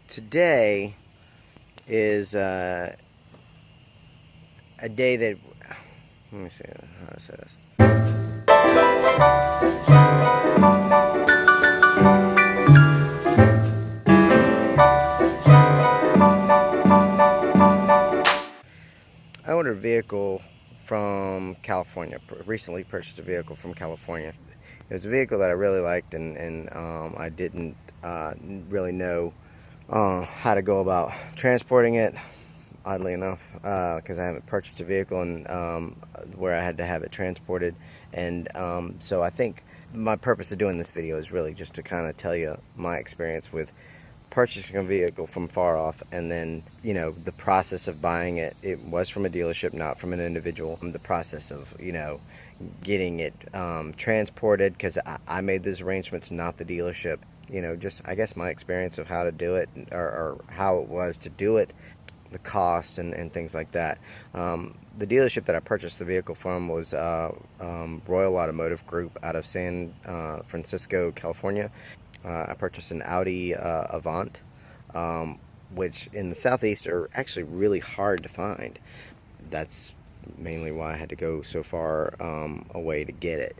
Today is a day that, let me see how to say this. I ordered a vehicle from California. Recently purchased a vehicle from California. It was a vehicle that I really liked, and I didn't really know how to go about transporting it, oddly enough, because I haven't purchased a vehicle and where I had to have it transported. And so I think my purpose of doing this video is really just to kind of tell you my experience with purchasing a vehicle from far off, and then, you know, the process of buying it. It was from a dealership, not from an individual. The process of, you know, getting it transported, because I made those arrangements, not the dealership. You know, just, I guess, my experience of how to do it, or how it was to do it, the cost, and things like that. The dealership that I purchased the vehicle from was Royal Automotive Group out of San Francisco, California. I purchased an Audi Avant, which in the Southeast are actually really hard to find. That's mainly why I had to go so far away to get it.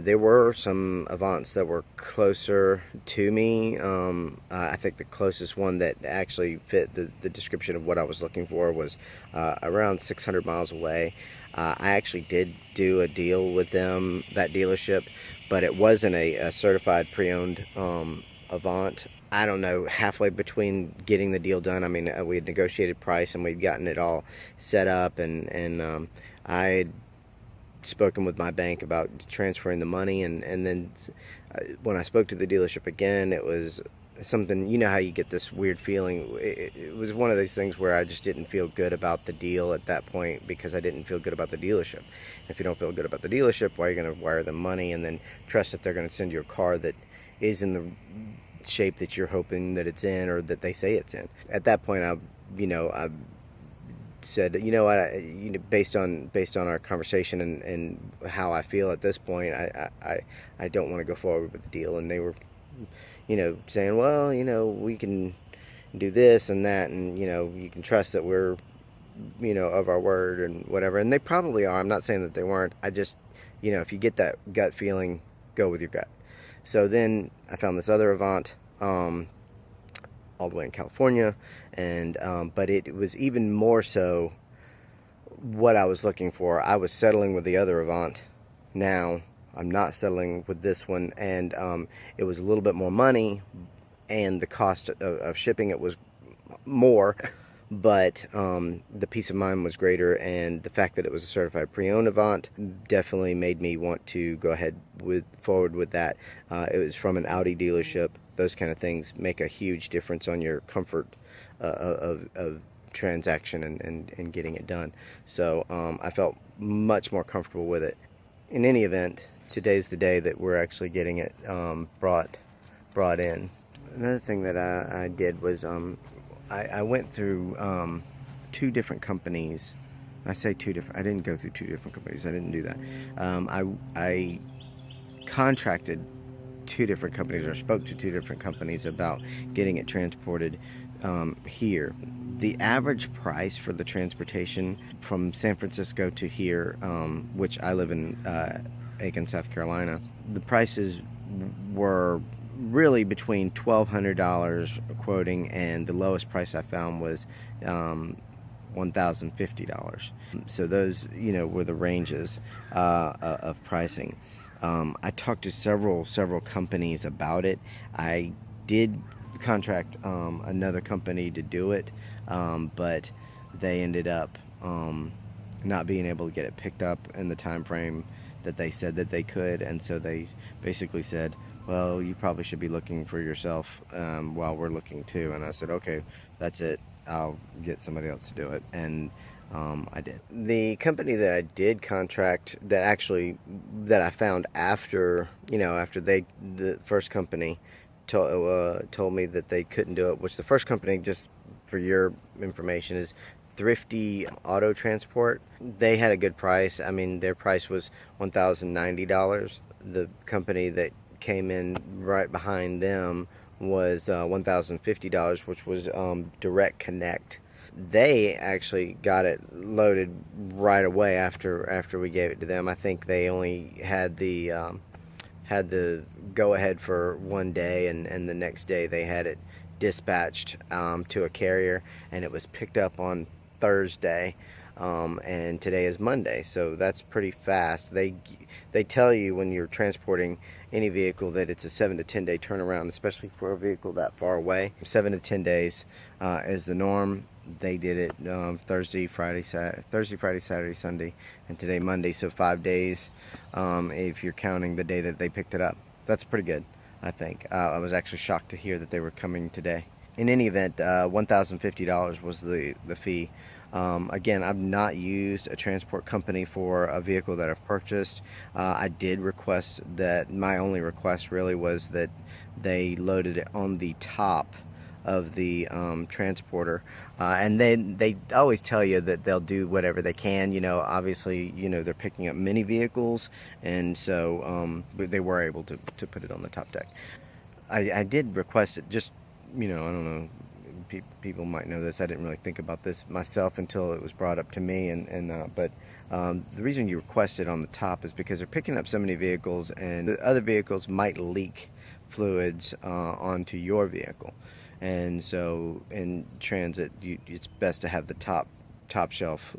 There were some Avants that were closer to me. I think the closest one that actually fit the description of what I was looking for was around 600 miles away. I actually did do a deal with them, that dealership, but it wasn't a certified pre-owned Avant. I don't know, halfway between getting the deal done. I mean, we had negotiated price and we'd gotten it all set up, and I had spoken with my bank about transferring the money, and then when I spoke to the dealership again, it was something, you know how you get this weird feeling. It was one of those things where I just didn't feel good about the deal at that point, because I didn't feel good about the dealership. If you don't feel good about the dealership, why are you going to wire them money and then trust that they're going to send you a car that is in the shape that you're hoping that it's in, or that they say it's in? At that point, I said, you know what, based on our conversation and how I feel at this point, I don't want to go forward with the deal. And they were, you know, saying, well, you know, we can do this and that, and, you know, you can trust that we're, you know, of our word and whatever. And they probably are. I'm not saying that they weren't. I just, you know, if you get that gut feeling, go with your gut. So then I found this other Avant, all the way in California, and but it was even more so what I was looking for. I was settling with the other Avant. Now I'm not settling with this one, and it was a little bit more money, and the cost of shipping it was more, but the peace of mind was greater, and the fact that it was a certified pre-owned Avant definitely made me want to go ahead forward with that. It was from an Audi dealership. Those kind of things make a huge difference on your comfort of transaction and getting it done. So I felt much more comfortable with it. In any event, today's the day that we're actually getting it brought in. Another thing that I did was I went through 2 different companies. I say 2 different. I didn't go through 2 different companies. I didn't do that. I contracted 2 different companies, or spoke to 2 different companies about getting it transported here. The average price for the transportation from San Francisco to here, which I live in Aiken, South Carolina, the prices were really between $1,200 quoting, and the lowest price I found was $1,050. So those, you know, were the ranges of pricing. I talked to several companies about it. I did contract another company to do it, but they ended up not being able to get it picked up in the time frame that they said that they could, and so they basically said, well, you probably should be looking for yourself while we're looking too. And I said, okay, that's it, I'll get somebody else to do it. And I did. The company that I did contract, that I found after, you know, after the first company told me that they couldn't do it, which the first company, just for your information, is Thrifty Auto Transport. They had a good price. I mean, their price was $1,090. The company that came in right behind them was $1,050, which was direct connect. They actually got it loaded right away after we gave it to them. I think they only had the go ahead for one day, and the next day they had it dispatched to a carrier, and it was picked up on Thursday, and today is Monday, so that's pretty fast. They tell you when you're transporting any vehicle that it's a 7 to 10 day turnaround, especially for a vehicle that far away. 7 to 10 days is the norm. They did it Thursday, Friday, Saturday, Sunday, and today Monday, so 5 days if you're counting the day that they picked it up. That's pretty good, I think. I was actually shocked to hear that they were coming today. In any event, $1,050 was the fee. Again, I've not used a transport company for a vehicle that I've purchased. I did request that, my only request really was that they loaded it on the top of the transporter, and then they always tell you that they'll do whatever they can. Obviously, they're picking up many vehicles, and so they were able to put it on the top deck. I did request it, just I don't know, people might know this, I didn't really think about this myself until it was brought up to me, but the reason you request it on the top is because they're picking up so many vehicles, and the other vehicles might leak fluids onto your vehicle. And so in transit, it's best to have the top shelf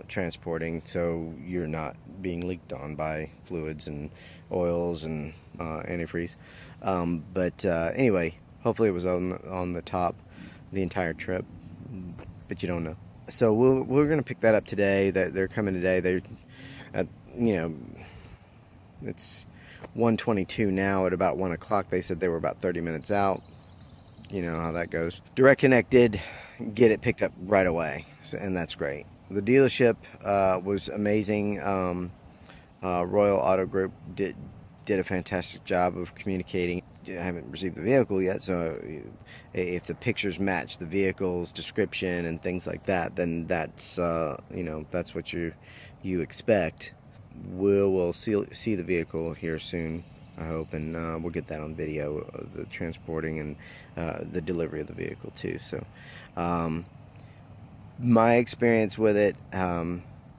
transporting, so you're not being leaked on by fluids and oils and antifreeze. But anyway, hopefully it was on the top the entire trip, but you don't know. So we're going to pick that up today. That they're coming today. It's 1:22 now. At about 1 o'clock, they said they were about 30 minutes out. You know how that goes. Direct Connect did get it picked up right away, and that's great. The dealership was amazing. Royal Auto Group did a fantastic job of communicating. I haven't received the vehicle yet, so if the pictures match the vehicle's description and things like that, then that's that's what you expect. We'll see the vehicle here soon, I hope, and we'll get that on video, the transporting and the delivery of the vehicle too. So my experience with it,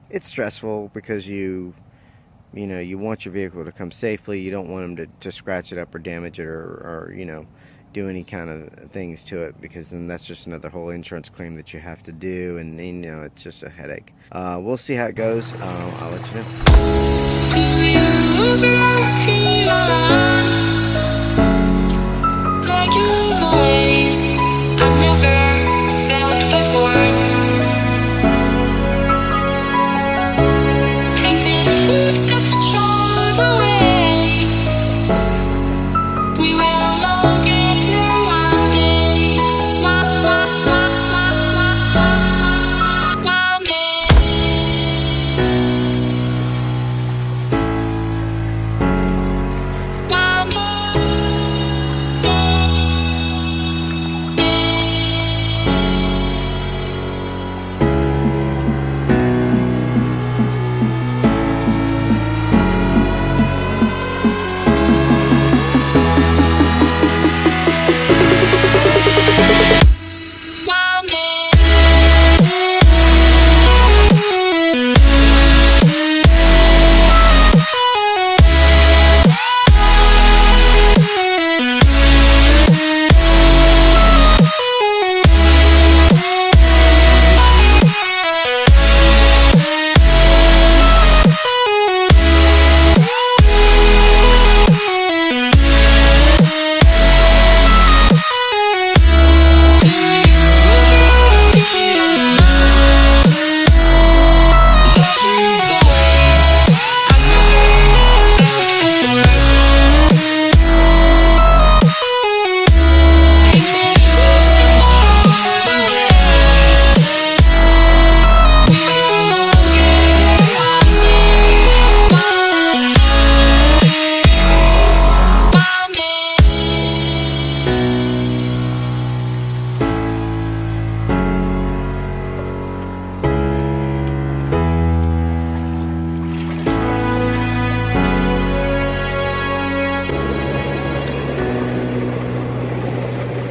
it's stressful because you want your vehicle to come safely. You don't want them to scratch it up or damage it or do any kind of things to it, because then that's just another whole insurance claim that you have to do, and it's just a headache. We'll see how it goes. I'll let you know.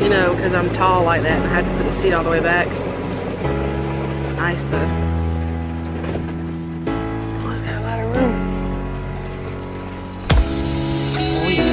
you know, because I'm tall like that and I had to put the seat all the way back. It's nice though. Oh, it's got a lot of room. Oh yeah.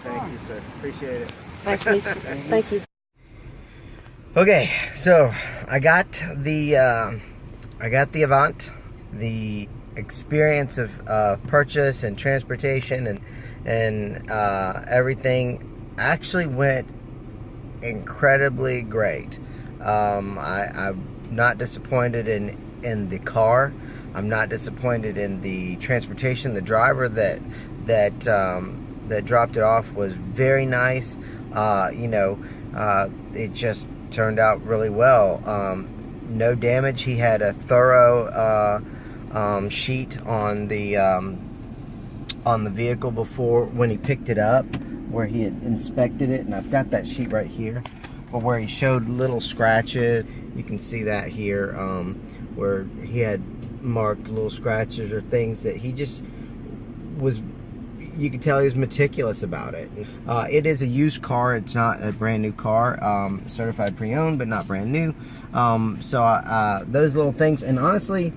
Thank you, sir. Appreciate it. Nice to meet you. Thank you. Okay, so I got the Avant. The experience of purchase and transportation and everything actually went incredibly great. I'm not disappointed in the car. I'm not disappointed in the transportation. The driver that dropped it off was very nice. It just turned out really well. No damage. He had a thorough sheet on the vehicle before when he picked it up, where he had inspected it, and I've got that sheet right here, where he showed little scratches. You can see that here, where he had marked little scratches or things that he just was. You could tell he was meticulous about it. It is a used car. It's not a brand new car. Certified pre-owned, but not brand new. So those little things. And honestly,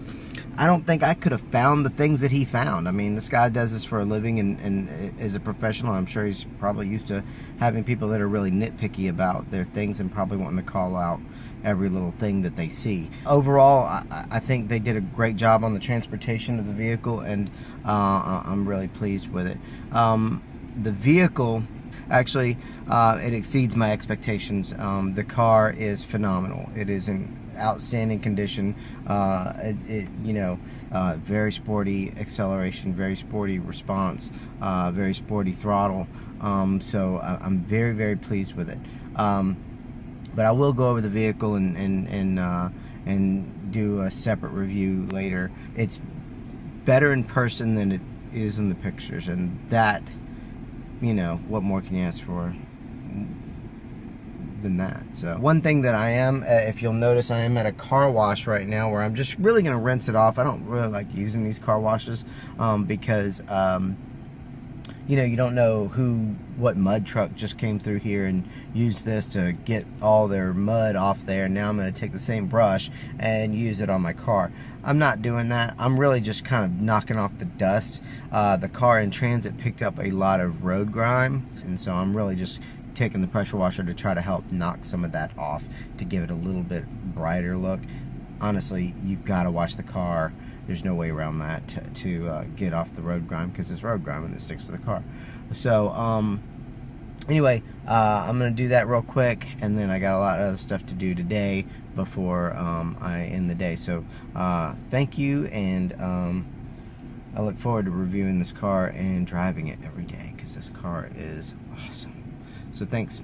I don't think I could have found the things that he found. I mean, this guy does this for a living and is a professional. I'm sure he's probably used to having people that are really nitpicky about their things and probably wanting to call out every little thing that they see. Overall, I think they did a great job on the transportation of the vehicle, and I'm really pleased with it. The vehicle, actually, it exceeds my expectations. The car is phenomenal. It is in outstanding condition. Very sporty acceleration, very sporty response, very sporty throttle. So I'm very, very pleased with it. But I will go over the vehicle and do a separate review later. It's better in person than it is in the pictures, and that, what more can you ask for than that? So one thing that I am, if you'll notice, I am at a car wash right now where I'm just really going to rinse it off. I don't really like using these car washes because you know, you don't know what mud truck just came through here and used this to get all their mud off there. Now I'm going to take the same brush and use it on my car. I'm not doing that. I'm really just kind of knocking off the dust. The car in transit picked up a lot of road grime, and so I'm really just taking the pressure washer to try to help knock some of that off to give it a little bit brighter look. Honestly, you've got to wash the car. There's no way around that to get off the road grime, because it's road grime and it sticks to the car. So anyway, I'm gonna do that real quick, and then I got a lot of other stuff to do today before I end the day. So thank you, and I look forward to reviewing this car and driving it every day, because this car is awesome. So thanks.